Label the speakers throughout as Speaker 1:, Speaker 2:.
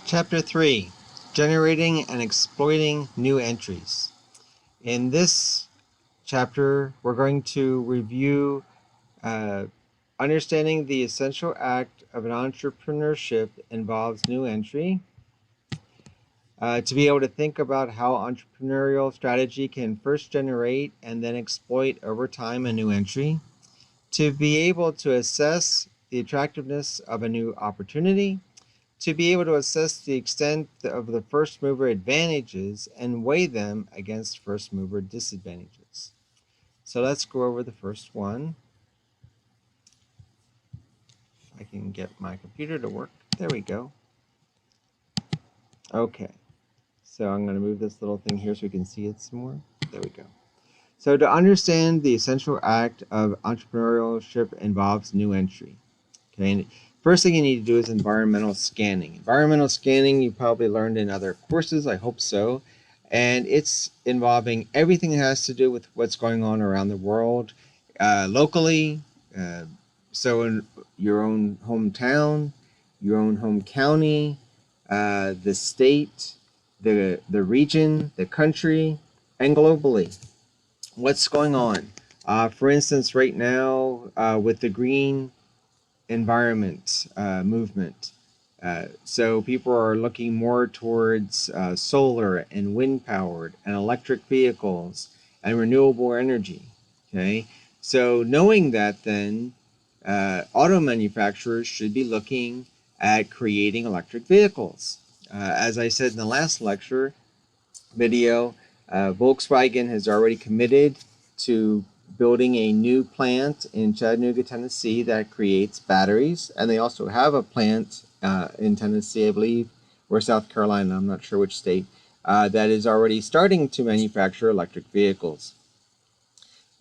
Speaker 1: Chapter 3, Generating and Exploiting New Entries. In this chapter, we're going to review understanding the essential act of an entrepreneurship involves new entry. To be able to think about how entrepreneurial strategy can first generate and then exploit over time a new entry. To be able to assess the attractiveness of a new opportunity. To be able to assess the extent of the first mover advantages and weigh them against first mover disadvantages. So let's go over the first one. If I can get my computer to work. There we go. Okay. So I'm going to move this little thing here so we can see it some more. There we go. So to understand the essential act of entrepreneurship involves new entry. Okay. And first thing you need to do is environmental scanning. Environmental scanning you probably learned in other courses, I hope so. And it's involving everything that has to do with what's going on around the world, locally, so in your own hometown, your own home county, the state, the region, the country, and globally. What's going on? For instance, right now with the green environment movement. So people are looking more towards solar and wind powered and electric vehicles and renewable energy. Okay, so knowing that, then auto manufacturers should be looking at creating electric vehicles. As I said in the last lecture video, Volkswagen has already committed to building a new plant in Chattanooga, Tennessee that creates batteries. And they also have a plant in Tennessee, I believe, or South Carolina, I'm not sure which state, that is already starting to manufacture electric vehicles.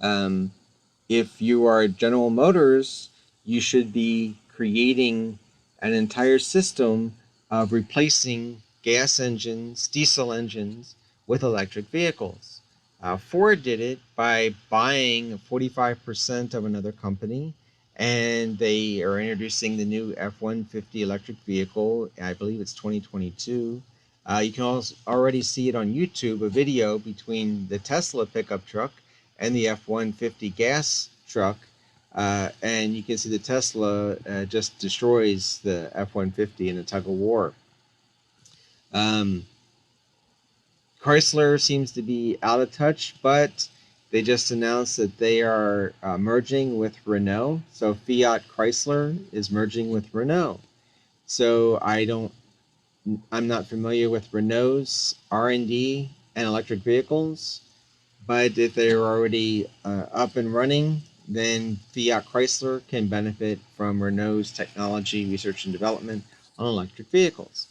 Speaker 1: If you are General Motors, you should be creating an entire system of replacing gas engines, diesel engines with electric vehicles. Ford did it by buying 45% of another company, and they are introducing the new F-150 electric vehicle. I believe it's 2022. You can also already see it on YouTube, a video between the Tesla pickup truck and the F-150 gas truck. And you can see the Tesla just destroys the F-150 in a tug of war. Chrysler seems to be out of touch, but they just announced that they are merging with Renault. So Fiat Chrysler is merging with Renault. So I'm not familiar with Renault's R&D and electric vehicles, but if they're already up and running, then Fiat Chrysler can benefit from Renault's technology, research and development on electric vehicles.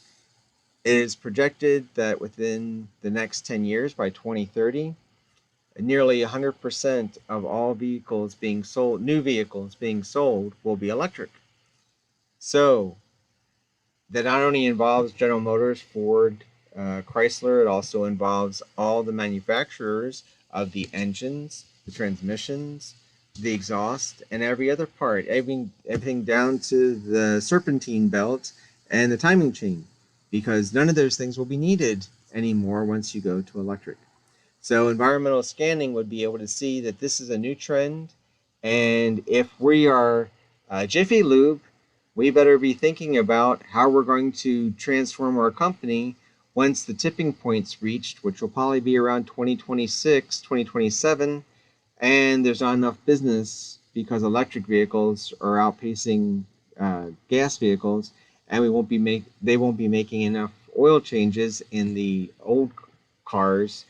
Speaker 1: It is projected that within the next 10 years, by 2030, nearly 100% of all vehicles being sold, new vehicles being sold, will be electric. So that not only involves General Motors, Ford, Chrysler, it also involves all the manufacturers of the engines, the transmissions, the exhaust, and every other part, everything down to the serpentine belt and the timing chain, because none of those things will be needed anymore once you go to electric. So environmental scanning would be able to see that this is a new trend, and if we are Jiffy Lube, we better be thinking about how we're going to transform our company once the tipping point's reached, which will probably be around 2026, 2027, and there's not enough business because electric vehicles are outpacing gas vehicles, and they won't be making enough oil changes in the old cars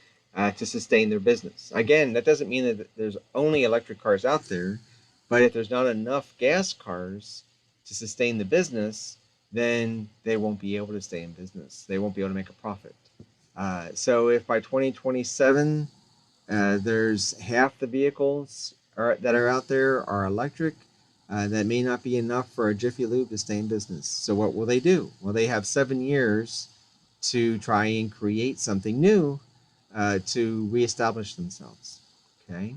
Speaker 1: to sustain their business. Again, that doesn't mean that there's only electric cars out there, but if there's not enough gas cars to sustain the business, then they won't be able to stay in business. They won't be able to make a profit. So if by 2027 there's half the vehicles that are out there are electric, that may not be enough for a Jiffy Lube to stay in business. So what will they do? Well, they have 7 years to try and create something new to reestablish themselves. Okay.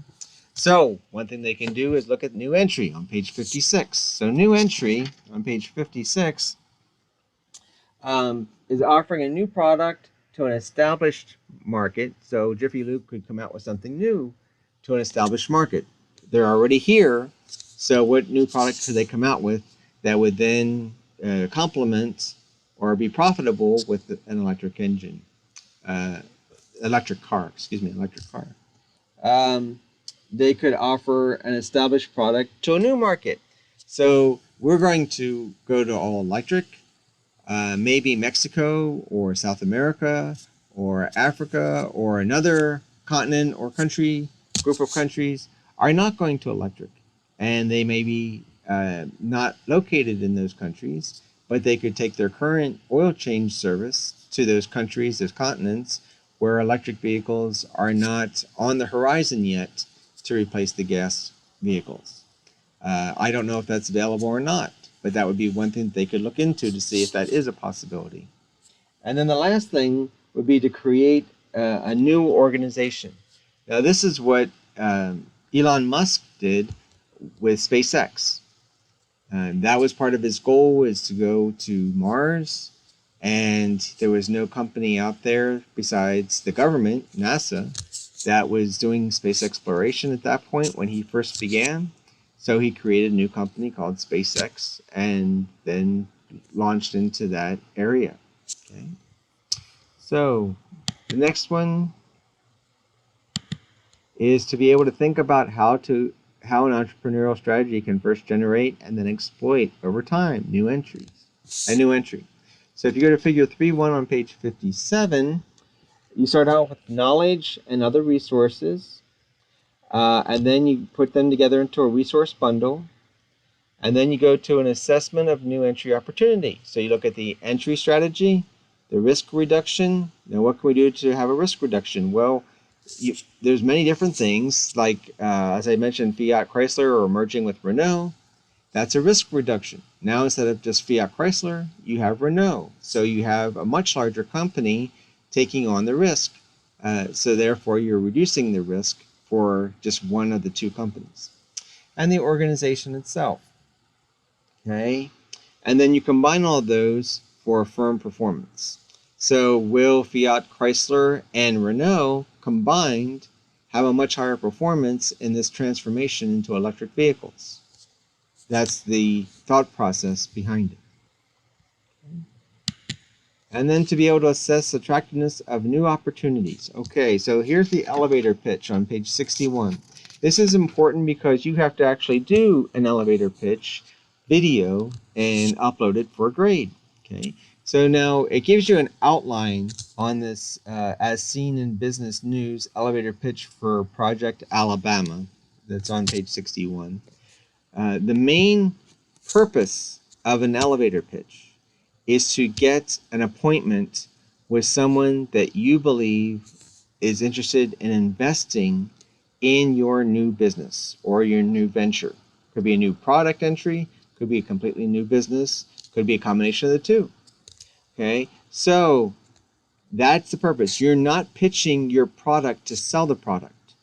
Speaker 1: So one thing they can do is look at new entry on page 56. So new entry on page 56 is offering a new product to an established market. So Jiffy Lube could come out with something new to an established market. They're already here. So what new product could they come out with that would then complement or be profitable with an electric engine, electric car, electric car. They could offer an established product to a new market. So we're going to go to all electric. Maybe Mexico or South America or Africa or another continent or country, group of countries are not going to electric. And they may be not located in those countries, but they could take their current oil change service to those countries, those continents, where electric vehicles are not on the horizon yet to replace the gas vehicles. I don't know if that's available or not, but that would be one thing they could look into to see if that is a possibility. And then the last thing would be to create a new organization. Now, this is what Elon Musk did with SpaceX. That was part of his goal, is to go to Mars, and there was no company out there besides the government, NASA, that was doing space exploration at that point when he first began. So he created a new company called SpaceX and then launched into that area. Okay. So the next one is to be able to think about how an entrepreneurial strategy can first generate and then exploit over time a new entry. So if you go to figure 3.1 on page 57, you start out with knowledge and other resources. And then you put them together into a resource bundle. And then you go to an assessment of new entry opportunity. So you look at the entry strategy, the risk reduction. Now, what can we do to have a risk reduction? Well, there's many different things, like, as I mentioned, Fiat Chrysler or merging with Renault. That's a risk reduction. Now, instead of just Fiat Chrysler, you have Renault. So you have a much larger company taking on the risk. So therefore, you're reducing the risk for just one of the two companies. And the organization itself. Okay? And then you combine all those for firm performance. So will Fiat Chrysler and Renault combined have a much higher performance in this transformation into electric vehicles? That's the thought process behind it. And then to be able to assess attractiveness of new opportunities. Okay, so here's the elevator pitch on page 61. This is important because you have to actually do an elevator pitch video and upload it for a grade. Okay, so now it gives you an outline on this as seen in business news elevator pitch for Project Alabama. That's on page 61. The main purpose of an elevator pitch is to get an appointment with someone that you believe is interested in investing in your new business or your new venture. Could be a new product entry, could be a completely new business, could be a combination of the two. Okay, so that's the purpose. You're not pitching your product to sell the product.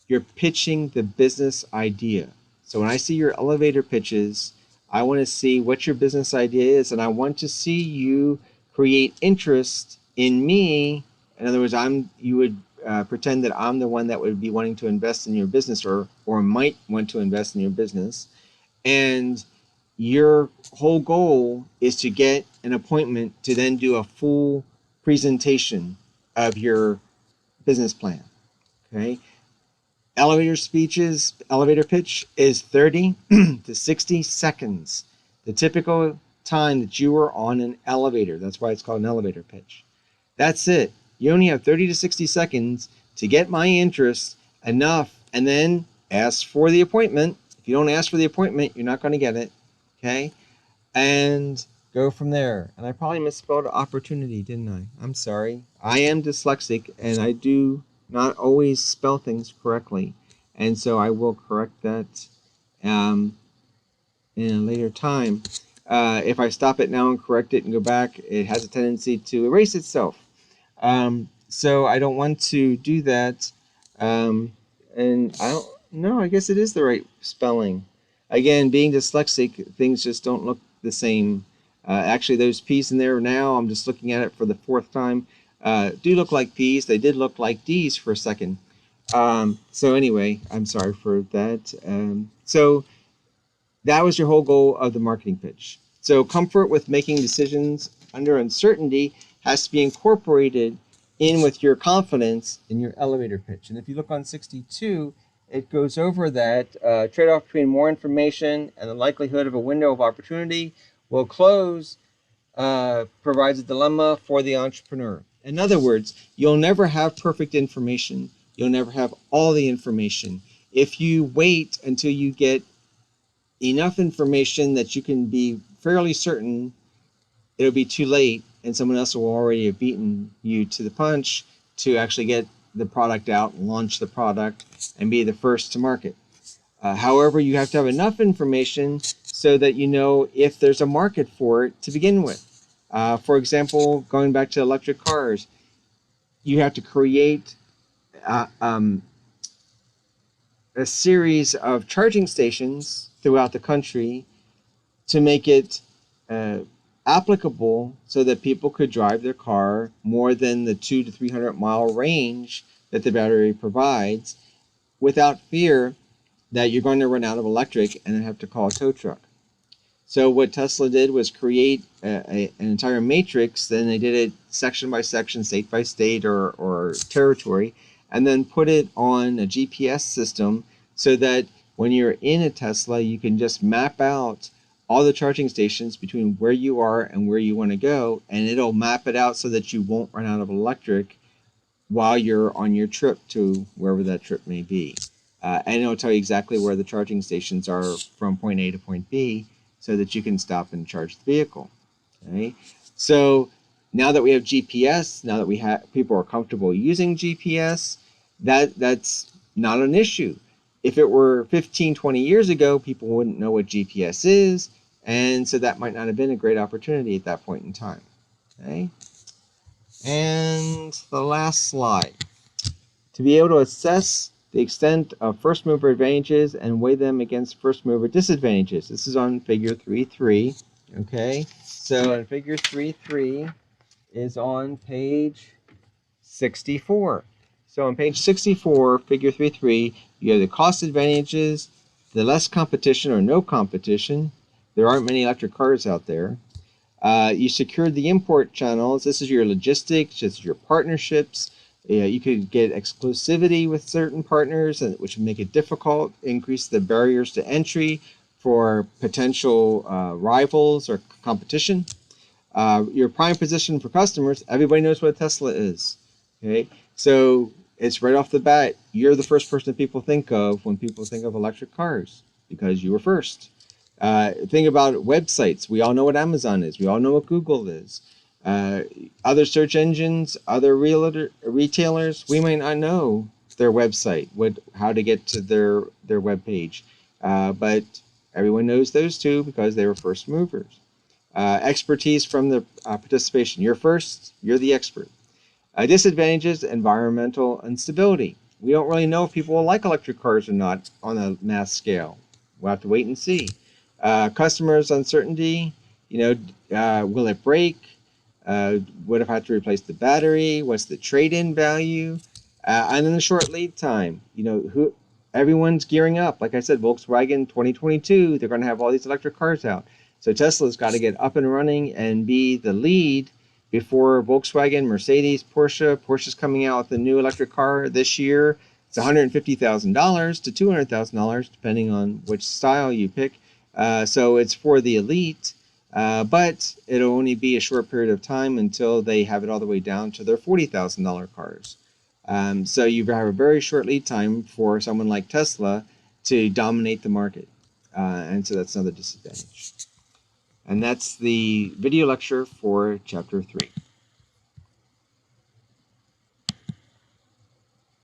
Speaker 1: You're pitching the business idea. So when I see your elevator pitches, I want to see what your business idea is, and I want to see you create interest in me. In other words, you would pretend that I'm the one that would be wanting to invest in your business or might want to invest in your business. And your whole goal is to get an appointment to then do a full presentation of your business plan. Okay. Elevator pitch is 30 to 60 seconds. The typical time that you are on an elevator. That's why it's called an elevator pitch. That's it. You only have 30 to 60 seconds to get my interest enough and then ask for the appointment. If you don't ask for the appointment, you're not going to get it. Okay? And go from there. And I probably misspelled opportunity, didn't I? I'm sorry. I am dyslexic and I do not always spell things correctly, and so I will correct that in a later time. If I stop it now and correct it and go back, it has a tendency to erase itself. So I don't want to do that. And I don't know, I guess it is the right spelling. Again, being dyslexic, things just don't look the same Actually, those P's in there now, I'm just looking at it for the fourth time, do look like P's. They did look like D's for a second. So anyway, I'm sorry for that. So that was your whole goal of the marketing pitch. So comfort with making decisions under uncertainty has to be incorporated in with your confidence in your elevator pitch. And if you look on 62, it goes over that trade-off between more information and the likelihood of a window of opportunity will close provides a dilemma for the entrepreneur. In other words, you'll never have perfect information. You'll never have all the information. If you wait until you get enough information that you can be fairly certain it'll be too late and someone else will already have beaten you to the punch to actually get the product out and launch the product and be the first to market. However, you have to have enough information so that you know if there's a market for it to begin with. For example, going back to electric cars, you have to create a series of charging stations throughout the country to make it applicable so that people could drive their car more than the 200 to 300 mile range that the battery provides without fear that you're going to run out of electric and then have to call a tow truck. So what Tesla did was create an entire matrix, then they did it section by section, state by state or territory, and then put it on a GPS system so that when you're in a Tesla, you can just map out all the charging stations between where you are and where you want to go, and it'll map it out so that you won't run out of electric while you're on your trip to wherever that trip may be. And it'll tell you exactly where the charging stations are from point A to point B so that you can stop and charge the vehicle. Okay? So now that we have GPS, now that we have people are comfortable using GPS, that's not an issue. If it were 15, 20 years ago, people wouldn't know what GPS is, and so that might not have been a great opportunity at that point in time. Okay? And the last slide. To be able to assess the extent of first mover advantages and weigh them against first mover disadvantages. This is on figure 3.3. Okay, so in figure 3.3 is on page 64. So on page 64, figure 3.3, you have the cost advantages, the less competition or no competition. There aren't many electric cars out there. You secured the import channels. This is your logistics, this is your partnerships. You could get exclusivity with certain partners, which would make it difficult, increase the barriers to entry for potential rivals or competition. Your prime position for customers, everybody knows what a Tesla is. Okay, so it's right off the bat, you're the first person that people think of when people think of electric cars because you were first. Think about websites. We all know what Amazon is. We all know what Google is. Other search engines, other retailers, we might not know their website, how to get to their web page. But everyone knows those two because they were first movers. Expertise from the participation. You're first, you're the expert. Disadvantages, environmental instability. We don't really know if people will like electric cars or not on a mass scale. We'll have to wait and see. Customers' uncertainty, will it break? What if I have to replace the battery? What's the trade-in value? And then the short lead time. Everyone's gearing up. Like I said, Volkswagen 2022, they're going to have all these electric cars out. So Tesla's got to get up and running and be the lead before Volkswagen, Mercedes, Porsche. Porsche's coming out with a new electric car this year. It's $150,000 to $200,000, depending on which style you pick. So it's for the elite. But it'll only be a short period of time until they have it all the way down to their $40,000 cars. So you have a very short lead time for someone like Tesla to dominate the market. And so that's another disadvantage. And that's the video lecture for Chapter 3.